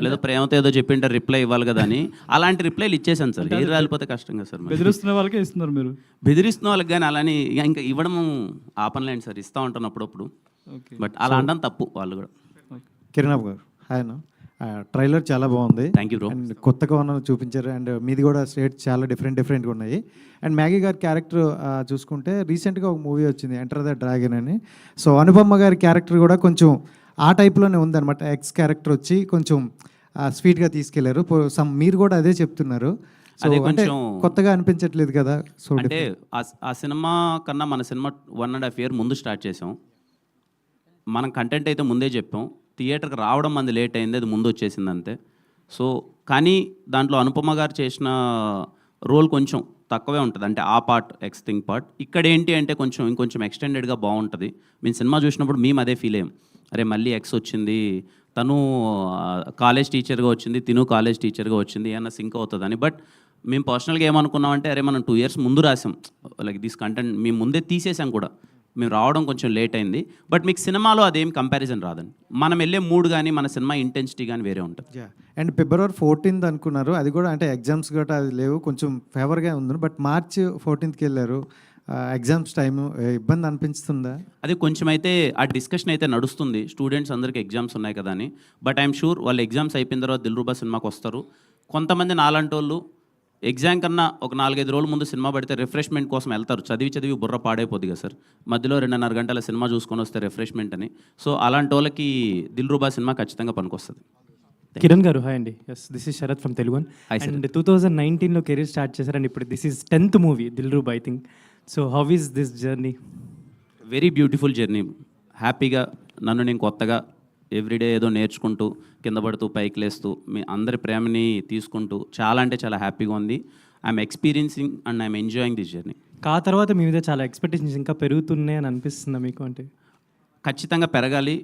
లేదో ప్రేమతో ఏదో చెప్పింటారు రిప్లై ఇవ్వాలి కదా అని, అలాంటి రిప్లైలు ఇచ్చేసాను సార్. హెయిర్ రాలిపోతే కష్టం కదా సార్. బెదిరిస్తున్న వాళ్ళకే ఇస్తున్నారు మీరు. బెదిరిస్తున్న వాళ్ళకి కానీ అలాని ఇంకా ఇవ్వడం ఆపనలేండి సార్, ఇస్తూ ఉంటాను అప్పుడప్పుడు. బట్ అలా అనడం తప్పు వాళ్ళు కూడా. కిరణ్ గారు హాయ్ అన్న, ట్రైలర్ చాలా బాగుంది. Thank you bro. అండ్ కొత్తగా ఉన్న చూపించారు, అండ్ మీది కూడా స్టేట్స్ చాలా డిఫరెంట్గా ఉన్నాయి. అండ్ మ్యాగీ గారి క్యారెక్టర్ చూసుకుంటే రీసెంట్గా ఒక మూవీ వచ్చింది ఎంటర్ ద డ్రాగన్ అని. సో అనుపమ గారి క్యారెక్టర్ కూడా కొంచెం ఆ టైప్లోనే ఉందన్నమాట. ఎక్స్ క్యారెక్టర్ వచ్చి కొంచెం స్వీట్గా తీసుకెళ్లారు. మీరు కూడా అదే చెప్తున్నారు. సో అంటే కొత్తగా అనిపించట్లేదు కదా? సో అంటే ఆ సినిమా కన్నా మన సినిమా 1.5 year ముందు స్టార్ట్ చేసాం. మనం కంటెంట్ అయితే ముందే చెప్పాం, థియేటర్కి రావడం మంది లేట్ అయింది, అది ముందు వచ్చేసింది అంతే. సో కానీ దాంట్లో అనుపమ గారు చేసిన రోల్ కొంచెం తక్కువే ఉంటుంది, అంటే ఆ పార్ట్ ఎక్స్ థింగ్ పార్ట్. ఇక్కడ ఏంటి అంటే ఇంకొంచెం ఎక్స్టెండెడ్గా బాగుంటుంది. మేము సినిమా చూసినప్పుడు మేము అదే ఫీల్ అయ్యాం, అరే మళ్ళీ ఎక్స్ వచ్చింది, తను కాలేజ్ టీచర్గా వచ్చింది, తిను కాలేజ్ టీచర్గా వచ్చింది, ఏమన్నా సింక్ అవుతుందని. బట్ మేము పర్సనల్గా ఏమనుకున్నామంటే అరే మనం 2 years ముందు రాసాం, లైక్ దిస్ కంటెంట్ మేము ముందే తీసేసాం కూడా, మేము రావడం కొంచెం లేట్ అయింది. బట్ మీకు సినిమాలో అదేం కంపారిజన్ రాదండి, మనం వెళ్ళే మూడ్ కానీ మన సినిమా ఇంటెన్సిటీ కానీ వేరే ఉంటుంది. అండ్ February 14th అనుకున్నారు, అది కూడా అంటే ఎగ్జామ్స్ గట్రా అది లేవు, కొంచెం ఫేవర్గా ఉంది. బట్ March 14th వెళ్ళారు, ఎగ్జామ్స్ టైము ఇబ్బంది అనిపిస్తుందా? అది కొంచెం అయితే ఆ డిస్కషన్ అయితే నడుస్తుంది, స్టూడెంట్స్ అందరికీ ఎగ్జామ్స్ ఉన్నాయి కదా అని. బట్ ఐఎమ్ షూర్ వాళ్ళు ఎగ్జామ్స్ అయిపోయిన తర్వాత దిల్రుబా సినిమాకి వస్తారు. కొంతమంది నాలాంటి వాళ్ళు ఎగ్జామ్ కన్నా ఒక 4-5 రోజుల ముందు సినిమా పడితే రిఫ్రెష్మెంట్ కోసం వెళ్తారు, చదివి బుర్ర పాడైపోద్ది కదా సార్, మధ్యలో 2.5 గంటల సినిమా చూసుకొని వస్తే రిఫ్రెష్మెంట్ అని. సో అలాంటి వాళ్ళకి దిల్రుబా సినిమా ఖచ్చితంగా పనికొస్తుంది. కిరణ్ గారు హాయ్ అండి. Yes, this is Sharath from Telugu. And 2019లో కెరీర్ స్టార్ట్ చేశారు, అండ్ ఇప్పుడు this is 10th movie Dilruba I think. So how is this journey? Very beautiful journey. హ్యాపీగా నన్ను నేను కొత్తగా ఎవ్రీడే ఏదో నేర్చుకుంటూ కింద పడుతూ పైకి లేస్తూ మీ అందరి ప్రేమని తీసుకుంటూ చాలా అంటే చాలా హ్యాపీగా ఉంది. I'm experiencing and I'm enjoying this journey. తర్వాత మీ మీద చాలా ఎక్స్పెక్టేషన్స్ ఇంకా పెరుగుతున్నాయి అని అనిపిస్తుందా మీకు? అంటే ఖచ్చితంగా పెరగాలి.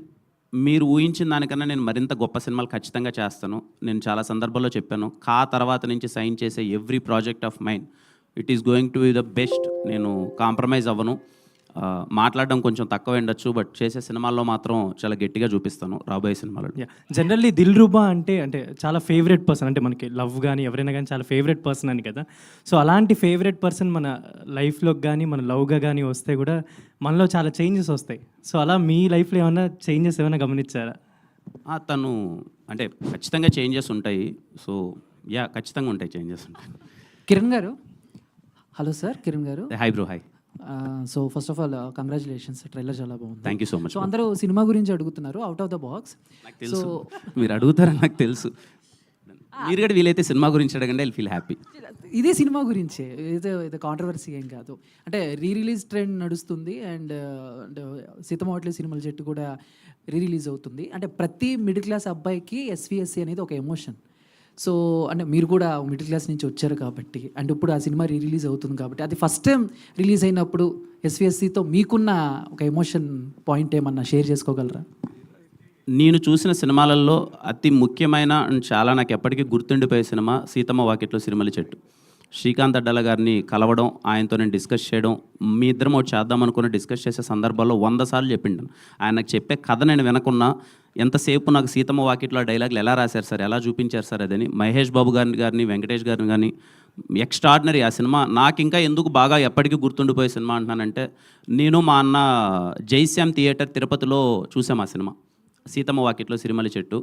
మీరు ఊహించిన దానికన్నా నేను మరింత గొప్ప సినిమాలు ఖచ్చితంగా చేస్తాను. నేను చాలా సందర్భాల్లో చెప్పాను, తర్వాత నుంచి సైన్ చేసే every project of mind it is going to be the best. నేను కాంప్రమైజ్ అవ్వను. మాట్లాడడం కొంచెం తక్కువ ఉండొచ్చు, బట్ చేసే సినిమాల్లో మాత్రం చాలా గట్టిగా చూపిస్తాను రాబోయే సినిమాలలో. జనరల్లీ దిల్రుబా అంటే చాలా ఫేవరెట్ పర్సన్, అంటే మనకి లవ్ కానీ ఎవరైనా కానీ చాలా ఫేవరెట్ పర్సన్ అని కదా. సో అలాంటి ఫేవరెట్ పర్సన్ మన లైఫ్లోకి కానీ మన లవ్గా కానీ వస్తే కూడా మనలో చాలా చేంజెస్ వస్తాయి. సో అలా మీ లైఫ్లో ఏమైనా చేంజెస్ ఏమైనా గమనించారా? తను అంటే ఖచ్చితంగా చేంజెస్ ఉంటాయి. సో ఖచ్చితంగా ఉంటాయి, చేంజెస్ ఉంటాయి. కిరణ్ గారు హలో సార్. కిరణ్ గారు hi bro. Hi. So first of all congratulations, trailer చాలా బాగుంది. Thank you so much. So అందరూ సినిమా గురించి అడుగుతున్నారు అవుట్ ఆఫ్ ద బాక్స్. నాకు తెలుసు మీరు అడుగుతారని నాకు తెలుసు. మీరు కూడా వీలైతే సినిమా గురించి అడగండి, ఐ ఫీల్ హ్యాపీ. ఇదే సినిమా గురించే, ఇది కాంట్రవర్సీ ఏం కాదు. అంటే రిలీజ్ ట్రెండ్ నడుస్తుంది అండ్ సీతమ్మవాట్లే సినిమాల చెట్టు కూడా రిలీజ్ అవుతుంది. అంటే ప్రతి మిడిల్ క్లాస్ అబ్బాయికి ఎస్విఎస్సి అనేది ఒక ఎమోషన్. సో అంటే మీరు కూడా మిడిల్ క్లాస్ నుంచి వచ్చారు కాబట్టి, అండ్ ఇప్పుడు ఆ సినిమా రిలీజ్ అవుతుంది కాబట్టి, అది ఫస్ట్ టైం రిలీజ్ అయినప్పుడు ఎస్విఎస్సితో మీకున్న ఒక ఎమోషన్ పాయింట్ ఏమన్నా షేర్ చేసుకోగలరా? నేను చూసిన సినిమాలలో అతి ముఖ్యమైన అండ్ చాలా నాకు ఎప్పటికీ గుర్తుండిపోయే సినిమా సీతమ్మ వాకిట్లో సిరిమల్ల చెట్టు. శ్రీకాంత్ అడ్డాల గారిని కలవడం, ఆయనతో నేను డిస్కస్ చేయడం, మీ ఇద్దరం ఒకటి చేద్దాం అనుకుని డిస్కస్ చేసే సందర్భాల్లో 100 సార్లు చెప్పిండు. ఆయన నాకు చెప్పే కథ నేను వినకున్నా ఎంతసేపు నాకు సీతమ్మ వాకిట్లో డైలాగులు ఎలా రాశారు సార్, ఎలా చూపించారు సార్ అదని. మహేష్ బాబు గారిని వెంకటేష్ గారిని కానీ ఎక్స్ట్రాడినరీ ఆ సినిమా. నాకు ఇంకా ఎందుకు బాగా ఎప్పటికీ గుర్తుండిపోయే సినిమా అంటున్నానంటే, నేను మా అన్న జైశ్యామ్ థియేటర్ తిరుపతిలో చూసాం ఆ సినిమా సీతమ్మ వాకిట్లో సిరిమల్ల చెట్టు.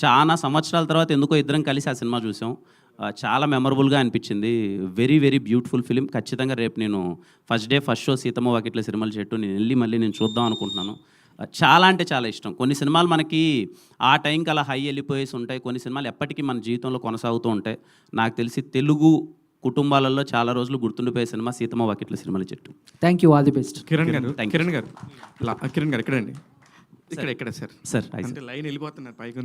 చాలా సంవత్సరాల తర్వాత ఎందుకో ఇద్దరం కలిసి ఆ సినిమా చూసాం. చాలా మెమరబుల్గా అనిపించింది. Very very beautiful film. ఖచ్చితంగా రేపు నేను ఫస్ట్ షో సీతమ్మ వాకిట్లో సిరిమల్ల చెట్టు నేను వెళ్ళి మళ్ళీ నేను చూద్దాం అనుకుంటున్నాను. చాలా అంటే చాలా ఇష్టం. కొన్ని సినిమాలు మనకి ఆ టైంకి అలా హై వెళ్ళిపోయేసి ఉంటాయి, కొన్ని సినిమాలు ఎప్పటికీ మన జీవితంలో కొనసాగుతూ ఉంటాయి. నాకు తెలిసి తెలుగు కుటుంబాలలో చాలా రోజులు గుర్తుండిపోయే సినిమా సీతమ్మ వాకిట్లో సిరిమల్ల చెట్టు. Thank you, all the best. Kiran గారు ఎక్కడండి? ఇక్కడ సార్ అంటే లైన్ వెళ్ళిపోతున్నారు పైకి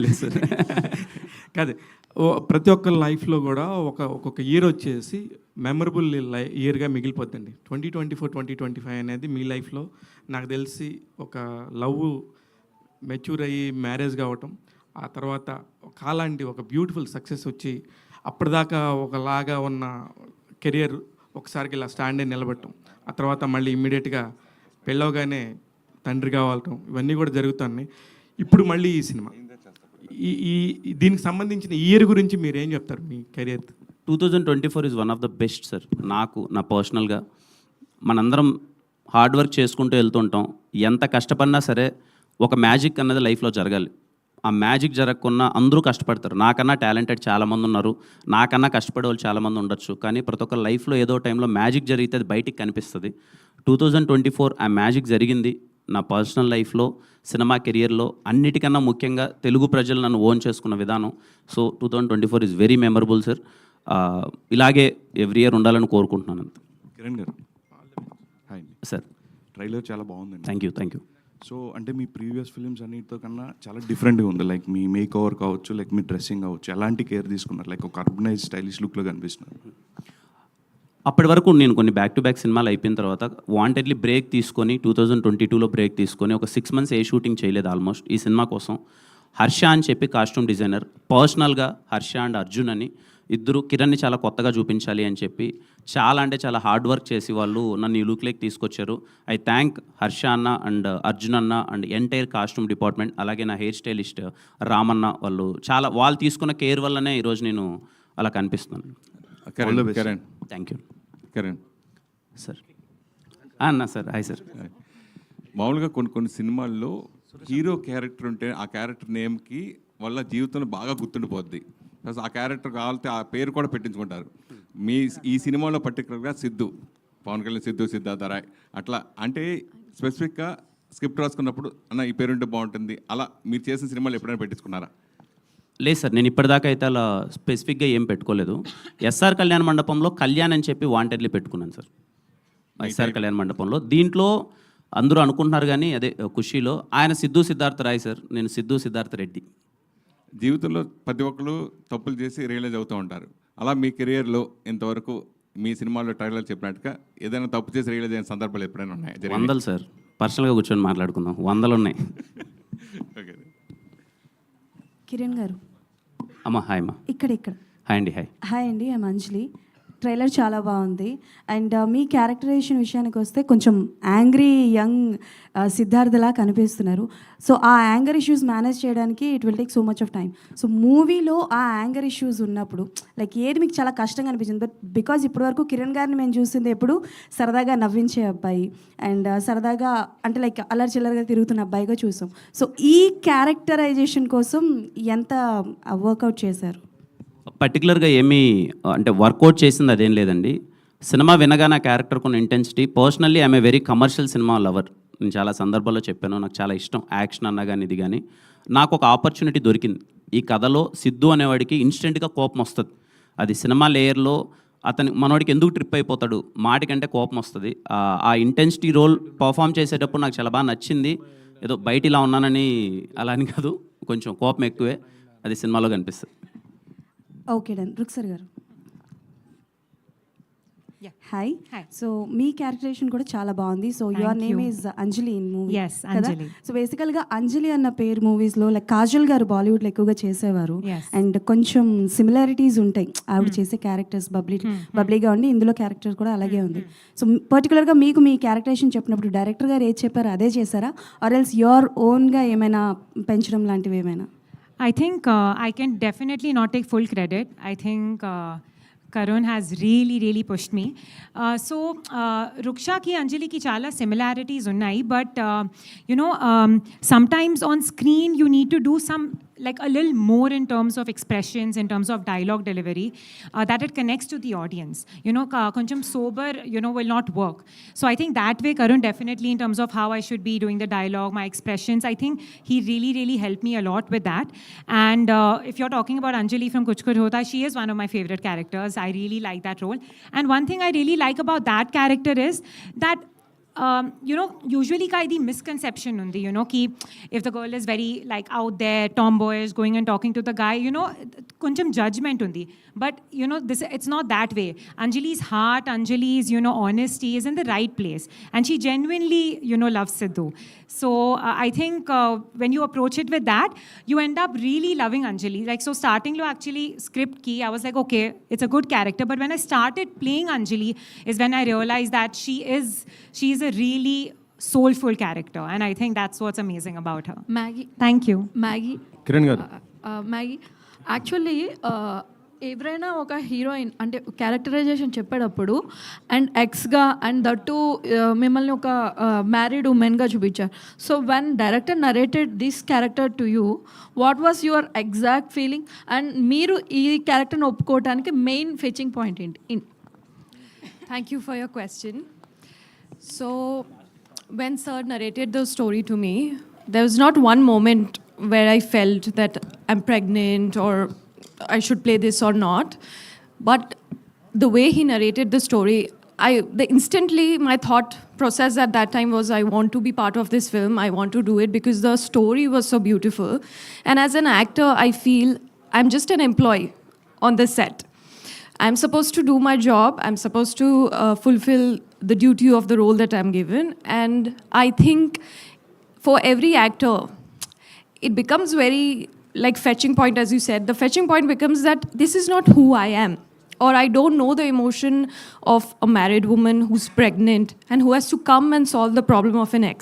లేదు సార్. కాదు, ప్రతి ఒక్క లైఫ్లో కూడా ఒక్కొక్క ఇయర్ వచ్చేసి మెమరబుల్ ఇయర్గా మిగిలిపోతుంది. 2024, 2025 అనేది మీ లైఫ్లో నాకు తెలిసి ఒక లవ్ మెచ్యూర్ అయ్యి మ్యారేజ్ కావటం, ఆ తర్వాత కాలాంటి ఒక బ్యూటిఫుల్ సక్సెస్ వచ్చి అప్పటిదాకా ఒకలాగా ఉన్న కెరియర్ ఒకసారికి ఇలా స్టాండ్ అయి నిలబడటం, ఆ తర్వాత మళ్ళీ ఇమ్మీడియట్గా పెళ్ళవగానే తండ్రి కావటం, ఇవన్నీ కూడా జరుగుతున్నాయి. ఇప్పుడు మళ్ళీ ఈ సినిమా, ఈ దీనికి సంబంధించిన ఇయర్ గురించి మీరు ఏం చెప్తారు మీ career? 2024 is one of the best sir. నా పర్సనల్గా మనందరం హార్డ్ వర్క్ చేసుకుంటూ వెళ్తుంటాం. ఎంత కష్టపడినా సరే ఒక మ్యాజిక్ అన్నది లైఫ్లో జరగాలి. ఆ మ్యాజిక్ జరగకుండా అందరూ కష్టపడతారు. నాకన్నా టాలెంటెడ్ చాలామంది ఉన్నారు, నాకన్నా కష్టపడే వాళ్ళు చాలామంది ఉండొచ్చు. కానీ ప్రతి ఒక్క లైఫ్లో ఏదో టైంలో మ్యాజిక్ జరిగితే అది బయటికి కనిపిస్తుంది. 2024 ఆ మ్యాజిక్ జరిగింది నా పర్సనల్ లైఫ్లో, సినిమా కెరియర్లో. అన్నిటికన్నా ముఖ్యంగా తెలుగు ప్రజలు నన్ను ఓన్ చేసుకున్న విధానం. So 2024 is very memorable sir. ఇలాగే ఎవ్రీ ఇయర్ ఉండాలని కోరుకుంటున్నాను. కిరణ్ గారు హాయ్ సార్. ట్రైలర్ చాలా బాగుందండి. Thank you. సో అంటే మీ ప్రీవియస్ ఫిల్మ్స్ అన్నిటితో కన్నా చాలా డిఫరెంట్గా ఉంది. లైక్ మీ మేక్ ఓవర్ కావచ్చు, లైక్ మీ డ్రెస్సింగ్ కావచ్చు, ఎలాంటి కేర్ తీసుకున్నారు? లైక్ ఒక అర్బనైజ్ స్టైలిష్ లుక్లో కనిపిస్తున్నారు. అప్పటి వరకు నేను కొన్ని బ్యాక్ టు బ్యాక్ సినిమాలు అయిపోయిన తర్వాత వాంటెడ్లీ బ్రేక్ తీసుకొని 2022లో బ్రేక్ తీసుకొని ఒక 6 months ఏ షూటింగ్ చేయలేదు ఆల్మోస్ట్ ఈ సినిమా కోసం. హర్ష అని చెప్పి కాస్ట్యూమ్ డిజైనర్, పర్సనల్గా హర్ష అండ్ అర్జున్ అని ఇద్దరు కిరణ్ని చాలా కొత్తగా చూపించాలి అని చెప్పి చాలా అంటే చాలా హార్డ్ వర్క్ చేసి వాళ్ళు నన్ను ఈ లుక్లోకి తీసుకొచ్చారు. ఐ థ్యాంక్ హర్ష అన్న అండ్ అర్జున్ అన్న అండ్ ఎంటైర్ కాస్ట్యూమ్ డిపార్ట్మెంట్, అలాగే నా హెయిర్ స్టైలిస్ట్ రామన్న. వాళ్ళు తీసుకున్న కేర్ వల్లనే ఈరోజు నేను అలా కనిపిస్తున్నాను. Kiran thank you. Kiran sir. అన్న సార్. Hi sir. మామూలుగా కొన్ని సినిమాల్లో హీరో క్యారెక్టర్ ఉంటే ఆ క్యారెక్టర్ నేమ్కి వాళ్ళ జీవితంలో బాగా గుర్తుండిపోద్ది. ప్లస్ ఆ క్యారెక్టర్ కావాలంటే ఆ పేరు కూడా పెట్టించుకుంటారు. ఈ సినిమాలో పర్టికులర్గా సిద్ధు, పవన్ కళ్యాణ్ సిద్ధార్థ రాయ్ అట్లా అంటే స్పెసిఫిక్గా స్క్రిప్ట్ రాసుకున్నప్పుడు అన్న ఈ పేరు ఉంటే బాగుంటుంది, అలా మీరు చేసిన సినిమాలు ఎప్పుడైనా పెట్టించుకున్నారా? లేదు సార్, నేను ఇప్పటిదాకా అయితే అలా స్పెసిఫిక్గా ఏం పెట్టుకోలేదు. ఎస్ఆర్ కళ్యాణ మండపంలో కళ్యాణ్ అని చెప్పి వాంటెడ్లీ పెట్టుకున్నాను సార్. ఎస్ఆర్ కళ్యాణ మండపంలో దీంట్లో అందరూ అనుకుంటున్నారు కానీ అదే ఖుషీలో ఆయన సిద్ధార్థ రాయ్ సార్, నేను సిద్ధార్థ రెడ్డి. జీవితంలో ప్రతి ఒక్కరు తప్పులు చేసి రియలైజ్ అవుతూ ఉంటారు. అలా మీ కెరియర్లో ఇంతవరకు మీ సినిమాలో ట్రైలర్ చెప్పినట్టుగా ఏదైనా తప్పు చేసి రియలైజ్ అయిన సందర్భాలు ఎప్పుడైనా ఉన్నాయి? 100 సార్. పర్సనల్గా కూర్చొని మాట్లాడుకుందాం. 100 ఉన్నాయి. ఓకే. కిరణ్ గారు. అమ్మా హాయ్ అమ్మా. ఇక్కడ హాయ్ అండి. హాయ్ అండి, ఐఎమ్ అంజలి. ట్రైలర్ చాలా బాగుంది. అండ్ మీ క్యారెక్టరైజేషన్ విషయానికి వస్తే కొంచెం యాంగ్రీ యంగ్ సిద్ధార్థలా కనిపిస్తున్నారు. సో ఆ యాంగర్ ఇష్యూస్ మేనేజ్ చేయడానికి it will take so much of time. So మూవీలో ఆ యాంగర్ ఇష్యూస్ ఉన్నప్పుడు లైక్ ఏది మీకు చాలా కష్టంగా అనిపించింది? బట్ బికాజ్ ఇప్పటివరకు కిరణ్ గారిని మేము చూసింది ఎప్పుడు సరదాగా నవ్వించే అబ్బాయి అండ్ సరదాగా అంటే లైక్ అల్లరి చిల్లరగా తిరుగుతున్న అబ్బాయిగా చూసాం. సో ఈ క్యారెక్టరైజేషన్ కోసం ఎంత వర్కౌట్ చేశారు? పర్టికులర్గా ఏమీ అంటే వర్కౌట్ చేసింది అదేం లేదండి. సినిమా వినగా నా క్యారెక్టర్ కొన్ని intensity. Personally I'm a very commercial cinema lover. నేను చాలా సందర్భాల్లో చెప్పాను, నాకు చాలా ఇష్టం యాక్షన్ అన్నా కానీ ఇది కానీ. నాకు ఒక ఆపర్చునిటీ దొరికింది. ఈ కథలో సిద్ధు అనేవాడికి ఇన్స్టెంట్గా కోపం వస్తుంది. అది సినిమా లేయర్లో మనవాడికి ఎందుకు ట్రిప్ అయిపోతాడు మాటికంటే కోపం వస్తుంది. ఆ ఇంటెన్సిటీ రోల్ పర్ఫామ్ చేసేటప్పుడు నాకు చాలా బాగా నచ్చింది. ఏదో బయట ఇలా ఉన్నానని అలా అని కాదు, కొంచెం కోపం ఎక్కువే, అది సినిమాలో కనిపిస్తుంది. Okay done. రుక్సర్ గారు హాయ్. సో మీ క్యారెక్టరేషన్ కూడా చాలా బాగుంది. So your name is Anjali in movie. Yes, Anjali. So బేసికల్గా అంజలి అన్న పేరు మూవీస్లో లైక్ కాజల్ గారు బాలీవుడ్లో ఎక్కువగా చేసేవారు. అండ్ కొంచెం సిమిలారిటీస్ ఉంటాయి ఆవిడ చేసే క్యారెక్టర్స్, బబ్లీగా ఉండి ఇందులో క్యారెక్టర్ కూడా అలాగే ఉంది. సో పర్టికులర్గా మీకు మీ క్యారెక్టరేషన్ చెప్పినప్పుడు డైరెక్టర్ గారు ఏది చెప్పారో అదే చేశారా, ఆర్ ఎల్స్ యువర్ ఓన్గా ఏమైనా పెంచడం లాంటివి ఏమైనా? I think I can definitely not take full credit. I think Karun has really pushed me. Ruksha ki Anjali ki chala similarities unnai, but sometimes on screen you need to do some like a little more in terms of expressions, in terms of dialogue delivery, that it connects to the audience. Koncham sober, will not work. So I think that way Karun definitely, in terms of how I should be doing the dialogue, my expressions, I think he really helped me a lot with that. And if you're talking about Anjali from Kuch Kuch Hota, she is one of my favorite characters. I really like that role. And one thing I really like about that character is that usually ka idi misconception undi, ki if the girl is very like out there, tomboyish, going and talking to the guy, koncham judgment undi. But it's not that way. Anjali's heart, Anjali's honesty is in the right place, and she genuinely loves Sidhu. So I think when you approach it with that, you end up really loving Anjali. Like, so starting lo actually script ki I was like, okay, it's a good character, but when I started playing Anjali is when I realized that she's a really soulful character, and I think that's what's amazing about her. Maggie. Thank you. Maggie. Kiran గారు. Maggi actually ఎవరైనా ఒక heroine అంటే characterisation చెప్పేటప్పుడు and ఎక్స్గా and that మిమ్మల్ని ఒక married ఉమెన్గా చూపించారు. So when director narrated this character to you, what was your exact feeling? And మీరు ఈ క్యారెక్టర్ని ఒప్పుకోవడానికి మెయిన్ ఫెచింగ్ పాయింట్ ఏంటి? Thank you for your question. So when sir narrated the story to me, there was not one moment where I felt that I'm pregnant or I should play this or not. But the way he narrated the story, instantly my thought process at that time was, I want to be part of this film. I want to do it because the story was so beautiful. And as an actor, I feel I'm just an employee on the set. I'm supposed to do my job. I'm supposed to fulfill the duty of the role that I'm given. And I think for every actor, it becomes very like fetching point, as you said. The fetching point becomes that this is not who I am, or I don't know the emotion of a married woman who's pregnant and who has to come and solve the problem of an ex.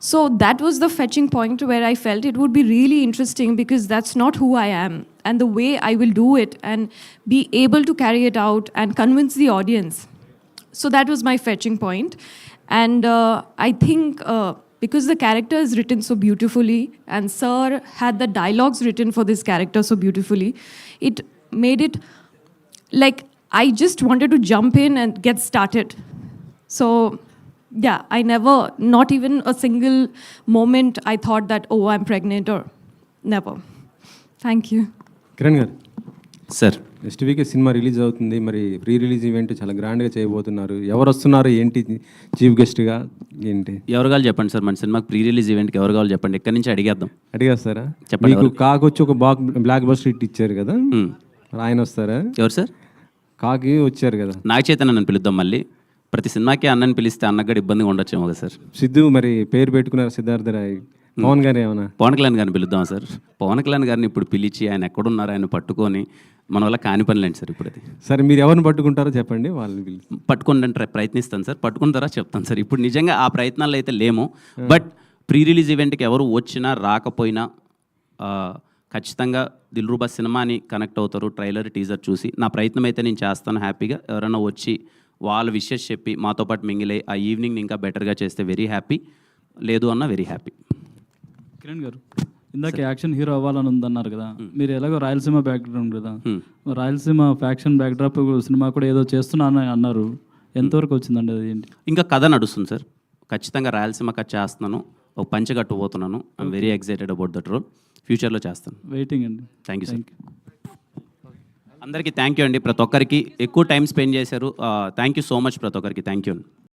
So that was the fetching point where I felt it would be really interesting because that's not who I am. And the way I will do it and be able to carry it out and convince the audience. So that was my fetching point. And I think because the character is written so beautifully and Sir had the dialogues written for this character so beautifully, it made it like I just wanted to jump in and get started. So yeah, I never, not even a single moment I thought that, oh, I'm pregnant or never. Thank you. Kiran గారు. Sir, next week cinema release అవుతుంది. మరి pre release event చాలా గ్రాండ్గా చేయబోతున్నారు. ఎవరు వస్తున్నారు ఏంటి chief గెస్ట్గా ఏంటి? ఎవరు కావాలి చెప్పండి సార్. మన సినిమాకి ప్రీ రిలీజ్ ఈవెంట్కి ఎవరు కావాలి చెప్పండి, ఎక్కడి నుంచి అడిగేస్తారా? చెప్పండి. మీకు కాకి వచ్చి ఒక బ్లాక్ బస్టర్ హిట్ ఇచ్చారు కదా, ఆయన వస్తారా? ఎవరు సార్? కాకి వచ్చారు కదా. నాగ చైతన్య నన్ను పిలుద్దాం. మళ్ళీ ప్రతి సినిమాకి అన్నని పిలిస్తే అన్నకు కూడా ఇబ్బందిగా ఉండొచ్చేమో కదా సార్. సిద్ధు మరి పేరు పెట్టుకున్నారు సిద్ధార్థ రాయ్. పవన్ గారు ఏమన్నా? పవన్ కళ్యాణ్ గారిని పిలుద్దాం సార్. పవన్ కళ్యాణ్ గారిని ఇప్పుడు పిలిచి ఆయన ఎక్కడున్నారు ఆయన పట్టుకొని మన వల్ల కాని పనిలేండి సార్ ఇప్పుడు అది. సరే మీరు ఎవరిని పట్టుకుంటారో చెప్పండి, వాళ్ళని పట్టుకుంటే ప్రయత్నిస్తాను సార్. పట్టుకుంటారా చెప్తాను సార్. ఇప్పుడు నిజంగా ఆ ప్రయత్నాలు అయితే లేము. బట్ ప్రీ రిలీజ్ ఈవెంట్కి ఎవరు వచ్చినా రాకపోయినా ఖచ్చితంగా దిల్రూబా సినిమాని కనెక్ట్ అవుతారు. ట్రైలర్ టీజర్ చూసి నా ప్రయత్నం అయితే నేను చేస్తాను హ్యాపీగా. ఎవరైనా వచ్చి వాళ్ళ విషెస్ చెప్పి మాతో పాటు మింగిలై ఆ ఈవినింగ్ ఇంకా బెటర్గా చేస్తే వెరీ హ్యాపీ. లేదు అన్న వెరీ హ్యాపీ. కిరణ్ గారు, ఇందాక యాక్షన్ హీరో అవ్వాలని ఉందన్నారు కదా, మీరు ఎలాగో రాయలసీమ బ్యాక్గ్రౌండ్ కదా, రాయలసీమ ఫ్యాక్షన్ బ్యాక్డ్రాప్ సినిమా కూడా ఏదో చేస్తున్నాను అన్నారు, ఎంతవరకు వచ్చిందండి అది ఏంటి? ఇంకా కథ నడుస్తుంది సార్, ఖచ్చితంగా రాయలసీమ కథ చేస్తున్నాను, ఒక పంచె కట్టుపోతున్నాను. I'm very excited about that role. ఫ్యూచర్లో చేస్తాను. వెయిటింగ్ అండి. Thank you sir. అందరికీ థ్యాంక్ యూ అండి, ప్రతి ఒక్కరికి ఎక్కువ టైం స్పెండ్ చేశారు. థ్యాంక్ యూ సో మచ్ ప్రతి ఒక్కరికి. Thank you.